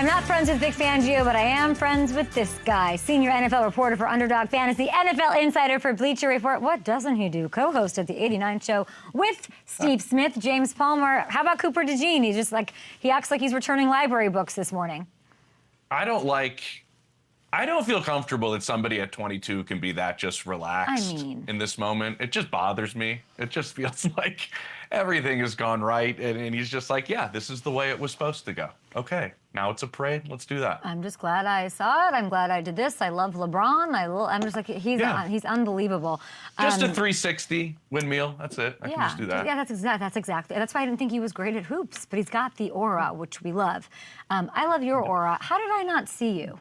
I'm not friends with Vic Fangio, but I am friends with this guy. Senior NFL reporter for Underdog Fantasy, NFL insider for Bleacher Report. What doesn't he do? Co-host of the 89 show with Steve Smith, James Palmer. How about Cooper DeJean? He acts like he's returning library books this morning. I don't feel comfortable that somebody at 22 can be that just relaxed in this moment. It just bothers me. It just feels like everything has gone right. And he's just like, yeah, this is the way it was supposed to go. Okay, now it's a parade. Let's do that. I'm just glad I saw it. I'm glad I did this. I love LeBron. I'm just like, he's unbelievable. Just a 360 windmill. That's it. I can just do that. Yeah, that's exactly. That's why I didn't think he was great at hoops, but he's got the aura, which we love. I love your aura. How did I not see you?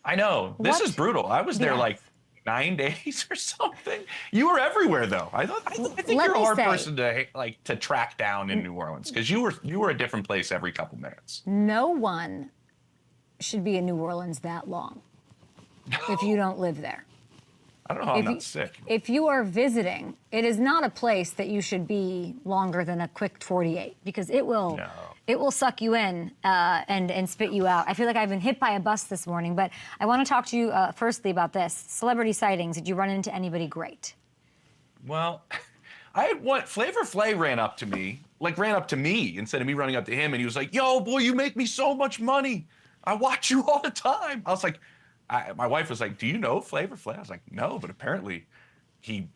I know. This is brutal. I was there like 9 days or something. You were everywhere, though. I think you're a hard person to track down in New Orleans because you were a different place every couple minutes. No one should be in New Orleans that long if you don't live there. I don't know how I'm not sick. If you are visiting, it is not a place that you should be longer than a quick 48 because it will suck you in and spit you out. I feel like I've been hit by a bus this morning, but I want to talk to you firstly about this. Celebrity sightings. Did you run into anybody great? Well, Flavor Flav ran up to me instead of me running up to him, and he was like, yo, boy, you make me so much money. I watch you all the time. I was like, my wife was like, do you know Flavor Flav? I was like, no, but apparently he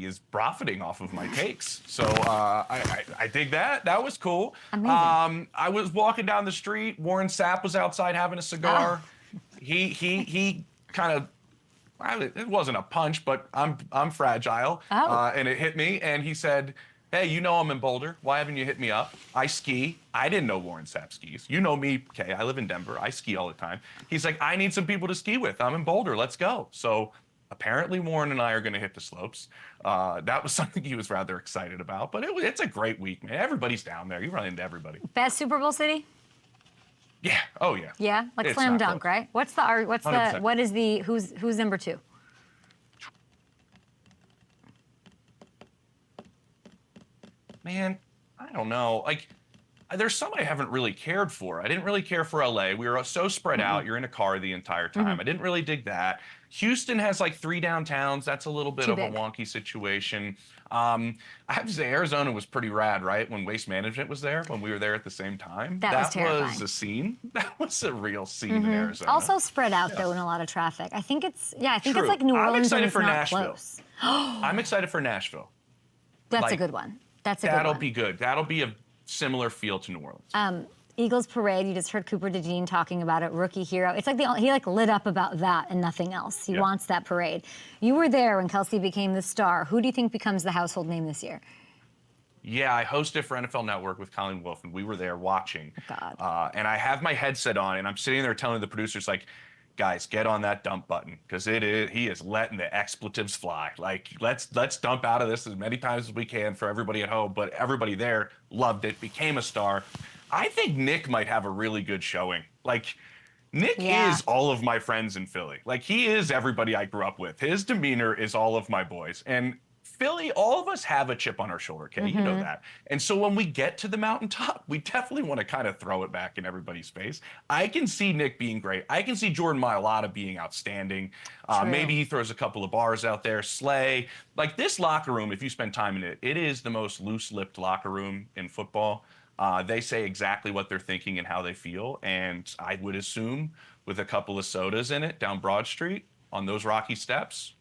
is profiting off of my takes. So I dig that. That was cool. Amazing. I was walking down the street. Warren Sapp was outside having a cigar. He kind of, it wasn't a punch, but I'm fragile. And it hit me, and he said, hey, you know I'm in Boulder. Why haven't you hit me up? I ski. I didn't know Warren Sapp skis. You know me, Kay. I live in Denver. I ski all the time. He's like, I need some people to ski with. I'm in Boulder. Let's go. So apparently Warren and I are going to hit the slopes. That was something he was rather excited about. But it's a great week, man. Everybody's down there. You run into everybody. Best Super Bowl city? Yeah. Oh, yeah. Yeah? Like slam dunk, right? Who's number two? Man, I don't know. Like, there's some I haven't really cared for. I didn't really care for LA. We were so spread out. You're in a car the entire time. I didn't really dig that. Houston has like 3 downtowns. That's a little bit of a wonky situation. I have to say, Arizona was pretty rad, right? When Waste Management was there, when we were there at the same time. That was terrifying. Was a scene. That was a real scene in Arizona. Also spread out, though, in a lot of traffic. I think it's like New Orleans. I'm excited and for it's not Nashville. Close. I'm excited for Nashville. That's a good one. That'll be good. That'll be a similar feel to New Orleans. Eagles Parade, you just heard Cooper DeJean talking about it, rookie hero. It's like he lit up about that and nothing else. He wants that parade. You were there when Kelce became the star. Who do you think becomes the household name this year? Yeah, I hosted for NFL Network with Colin Wolfe, and we were there watching. God. And I have my headset on, and I'm sitting there telling the producers, like, guys, get on that dump button because he is letting the expletives fly. Like, let's dump out of this as many times as we can for everybody at home. But everybody there loved it, became a star. I think Nick might have a really good showing. Like, Nick is all of my friends in Philly. Like, he is everybody I grew up with. His demeanor is all of my boys. And Philly, all of us have a chip on our shoulder, okay? You know that. And so when we get to the mountaintop, we definitely want to kind of throw it back in everybody's face. I can see Nick being great. I can see Jordan Mailata being outstanding. Maybe he throws a couple of bars out there. Slay. Like, this locker room, if you spend time in it, it is the most loose-lipped locker room in football. They say exactly what they're thinking and how they feel. And I would assume with a couple of sodas in it down Broad Street on those rocky steps,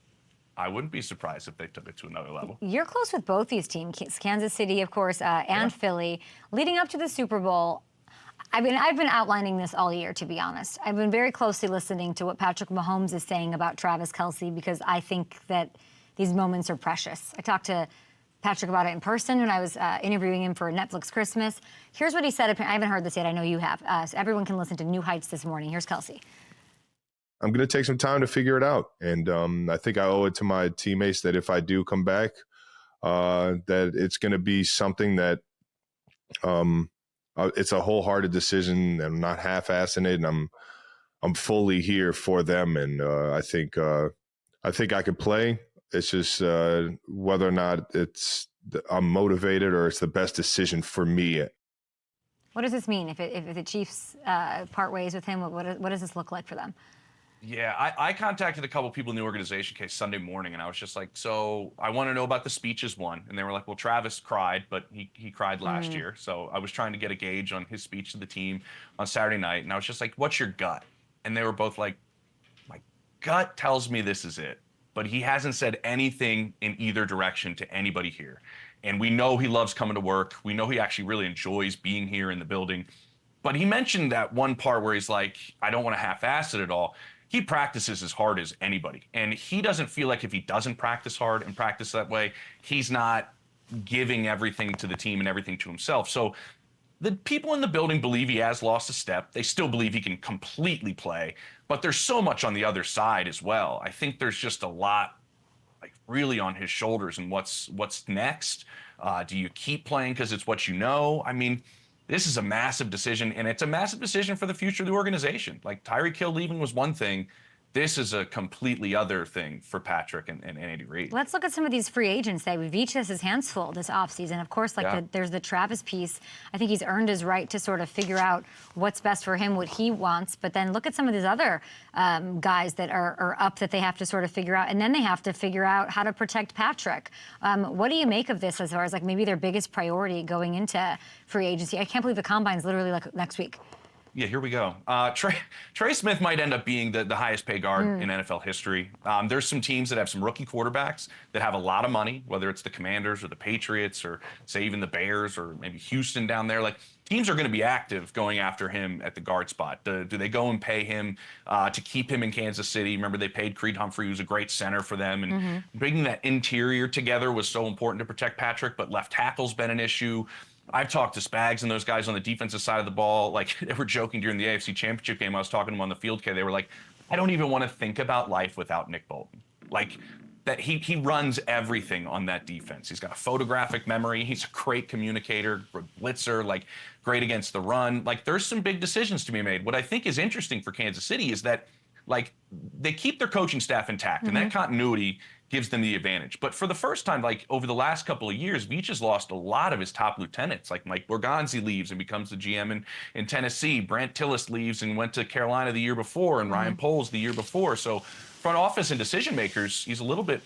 I wouldn't be surprised if they took it to another level. You're close with both these teams, Kansas City, of course, and Philly. Leading up to the Super Bowl, I've been outlining this all year, to be honest. I've been very closely listening to what Patrick Mahomes is saying about Travis Kelce because I think that these moments are precious. I talked to Patrick about it in person when I was interviewing him for Netflix Christmas. Here's what he said. I haven't heard this yet. I know you have. So everyone can listen to New Heights this morning. Here's Kelce. I'm going to take some time to figure it out. And I think I owe it to my teammates that if I do come back, that it's going to be something that it's a wholehearted decision. I'm not half-assing it, and I'm fully here for them. And I think I could play. It's just whether or not I'm motivated or it's the best decision for me. What does this mean if the Chiefs part ways with him? What does this look like for them? Yeah, I contacted a couple people in the organization case Sunday morning, and I was just like, so I want to know about the speeches one. And they were like, well, Travis cried, but he cried last year. So I was trying to get a gauge on his speech to the team on Saturday night. And I was just like, what's your gut? And they were both like, my gut tells me this is it. But he hasn't said anything in either direction to anybody here. And we know he loves coming to work. We know he actually really enjoys being here in the building. But he mentioned that one part where he's like, I don't want to half-ass it at all. He practices as hard as anybody. And he doesn't feel like if he doesn't practice hard and practice that way, he's not giving everything to the team and everything to himself. So the people in the building believe he has lost a step. They still believe he can completely play. But there's so much on the other side as well. I think there's just a lot like really on his shoulders and what's next. Do you keep playing because it's what you know? I mean, this is a massive decision, and it's a massive decision for the future of the organization. Like Tyreek Hill leaving was one thing. This is a completely other thing for Patrick and Andy Reid. Let's look at some of these free agents that each has his hands full this offseason. Of course, there's the Travis piece. I think he's earned his right to sort of figure out what's best for him, what he wants. But then look at some of these other guys that are up that they have to sort of figure out. And then they have to figure out how to protect Patrick. What do you make of this as far as like maybe their biggest priority going into free agency? I can't believe the Combine's literally like next week. Yeah, here we go. Trey Smith might end up being the highest paid guard in NFL history. There's some teams that have some rookie quarterbacks that have a lot of money, whether it's the Commanders or the Patriots or say even the Bears or maybe Houston down there. Like teams are going to be active going after him at the guard spot. Do they go and pay him to keep him in Kansas City? Remember, they paid Creed Humphrey, who's a great center for them. And bringing that interior together was so important to protect Patrick, but left tackle's been an issue. I've talked to Spags and those guys on the defensive side of the ball. Like, they were joking during the AFC Championship game. I was talking to them on the field, They were like, I don't even want to think about life without Nick Bolton. Like, that he runs everything on that defense. He's got a photographic memory. He's a great communicator, blitzer, like, great against the run. Like, there's some big decisions to be made. What I think is interesting for Kansas City is that, like, they keep their coaching staff intact, and that continuity gives them the advantage. But for the first time, like over the last couple of years, Veach has lost a lot of his top lieutenants. Like Mike Borgonzi leaves and becomes the GM in Tennessee. Brant Tillis leaves and went to Carolina the year before, and Ryan Poles the year before. So front office and decision makers, he's a little bit,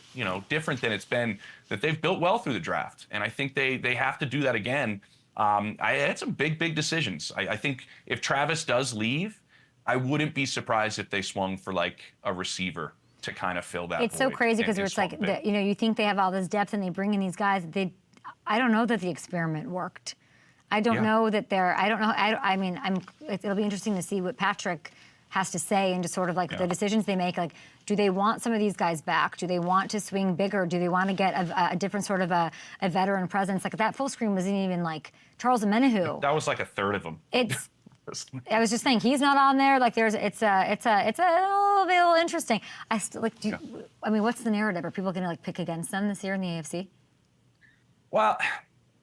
different than it's been, that they've built well through the draft. And I think they have to do that again. I had some big decisions. I think if Travis does leave, I wouldn't be surprised if they swung for like a receiver to kind of fill that. It's so crazy because it's like, you think they have all this depth and they bring in these guys. I don't know that the experiment worked. I don't know that I don't know. I mean, it'll be interesting to see what Patrick has to say and just sort of like the decisions they make. Like, do they want some of these guys back? Do they want to swing bigger? Do they want to get a different sort of a veteran presence? Like that full screen wasn't even like Charles Omenihu. That was like a third of them. I was just saying he's not on there. Like it's a little interesting. I still like. I mean, what's the narrative? Are people going to like pick against them this year in the AFC? Well,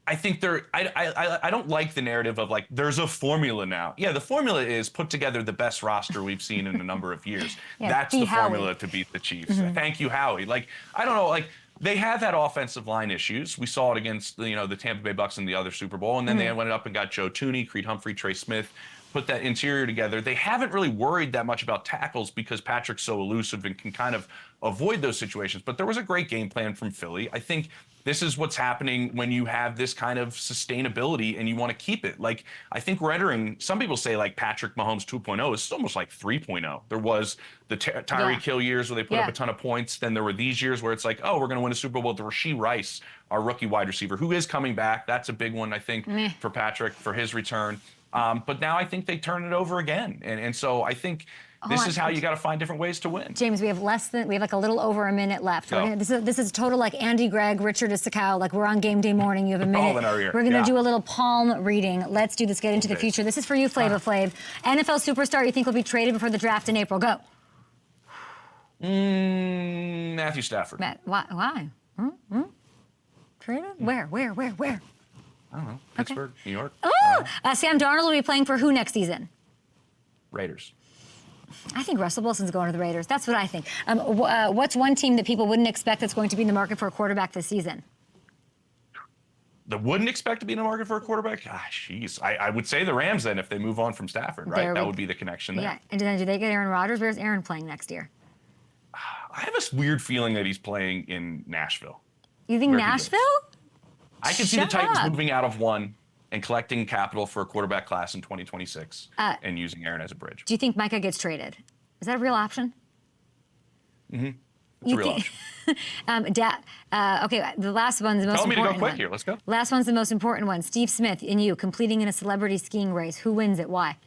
I think I don't like the narrative of like there's a formula now. Yeah, the formula is put together the best roster we've seen in a number of years. That's the formula to beat the Chiefs. Thank you, Howie. Like I don't know, like. They have had offensive line issues. We saw it against the Tampa Bay Bucks in the other Super Bowl, and then they went up and got Joe Thuney, Creed Humphrey, Trey Smith, put that interior together. They haven't really worried that much about tackles because Patrick's so elusive and can kind of avoid those situations. But there was a great game plan from Philly. I think this is what's happening when you have this kind of sustainability and you want to keep it. Like, I think we're entering, some people say like Patrick Mahomes 2.0 is almost like 3.0. There was the Tyreek Hill years where they put up a ton of points. Then there were these years where it's like, oh, we're going to win a Super Bowl with Rashee Rice, our rookie wide receiver, who is coming back. That's a big one, I think, for Patrick, for his return. But now I think they turn it over again. And so I think this is how you got to find different ways to win. James, we have like a little over a minute left. This is total like Andy Gregg, Richard Issacow, like we're on game day morning. You have a minute. We're going to do a little palm reading. Let's do this, get into the future. This is for you, Flavor Flav. NFL superstar you think will be traded before the draft in April. Go. Matthew Stafford. Why? Traded? Where? I don't know. Pittsburgh, New York. Sam Darnold will be playing for who next season? Raiders. I think Russell Wilson's going to the Raiders. That's what I think. What's one team that people wouldn't expect that's going to be in the market for a quarterback this season? that wouldn't expect to be in the market for a quarterback, gosh, jeez. I would say the Rams then if they move on from Stafford, right? That would be the connection there. Yeah, and then do they get Aaron Rodgers? Where's Aaron playing next year? I have a weird feeling that he's playing in Nashville. You think Nashville? I can see the Titans moving out of one and collecting capital for a quarterback class in 2026 and using Aaron as a bridge. Do you think Micah gets traded? Is that a real option? Mm-hmm. It's a real option. Okay, the last one's the most important one. Tell me to go quick here. Let's go. Last one's the most important one. Steve Smith and you competing in a celebrity skiing race. Who wins it? Why?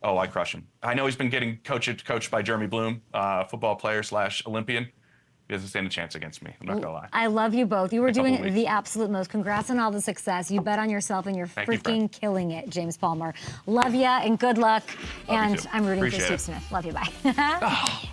Oh, I crush him. I know he's been getting coached by Jeremy Bloom, football player / Olympian. He doesn't stand a chance against me. I'm not going to lie. I love you both. You were doing the absolute most. Congrats on all the success. You bet on yourself, and you're freaking killing it, James Palmer. Love ya, and good luck. And I'm rooting for Steve Smith. Love you. Bye.